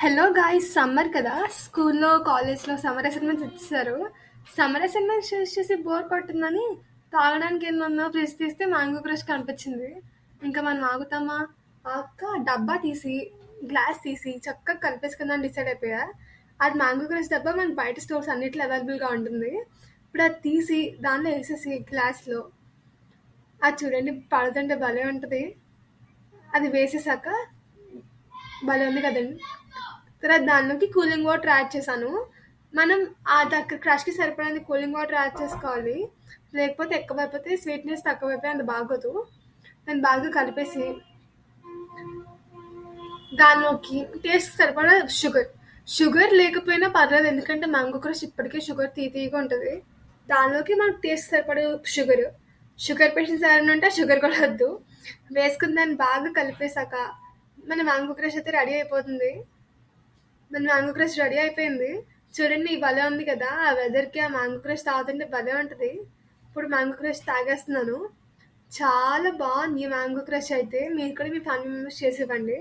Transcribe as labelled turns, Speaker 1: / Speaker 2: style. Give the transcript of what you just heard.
Speaker 1: Hello guys, summer కదా. స్కూల్లో కాలేజ్లో సమ్మర్ అసైన్మెంట్స్ ఇచ్చారు. సమ్మర్ అసైన్మెంట్స్ చేసి బోర్ కొట్టిందని తాగడానికి ఏందన్నా ఫ్రిడ్జ్ తీస్తే మ్యాంగో క్రష్ కనిపించింది. ఇంకా మనం ఆగుతామా? ఆ అక్క డబ్బా తీసి గ్లాస్ తీసి చక్కగా కలిపేసుకుందని డిసైడ్ అయిపోయా. అది మ్యాంగో క్రష్ డబ్బా మన బయట స్టోర్స్ అన్నిట్లో అవైలబుల్గా ఉంటుంది. ఇప్పుడు అది తీసి దానిలో వేసేసి గ్లాస్లో అది చూడండి పడుతుంటే భలే ఉంటుంది. అది వేసేసాక భలే ఉంది కదండి. తర్వాత దానిలోకి కూలింగ్ వాటర్ యాడ్ చేశాను. మనం ఆ దగ్గర క్రష్కి సరిపడేంత కూలింగ్ వాటర్ యాడ్ చేసుకోవాలి. లేకపోతే ఎక్కువైపోతే స్వీట్నెస్ తక్కువైపోయి అంత బాగోదు. దాన్ని బాగా కలిపేసి దానిలోకి టేస్ట్ సరిపడా షుగర్ లేకపోయినా పర్లేదు, ఎందుకంటే మ్యాంగో క్రష్ ఇప్పటికే షుగర్ తీయగా ఉంటుంది. దానిలోకి మనకు టేస్ట్ సరిపడే షుగర్ పేషెంట్స్ ఎవరైనా ఉంటే షుగర్ కూడా వద్దు. వేసుకుని దాన్ని బాగా కలిపేశాక మన మ్యాంగో క్రష్ అయితే రెడీ అయిపోతుంది. మన మ్యాంగో క్రష్ రెడీ అయిపోయింది. చూడండి భలే ఉంది కదా. ఆ వెదర్కి ఆ మ్యాంగో క్రష్ తాగుతుంటే భలే ఉంటుంది. ఇప్పుడు మ్యాంగో క్రష్ తాగేస్తున్నాను. చాలా బాగుంది ఈ మ్యాంగో క్రష్ అయితే. మీరు కూడా మీ ఫ్యామిలీ మెంబర్స్ చేసి ఇవ్వండి.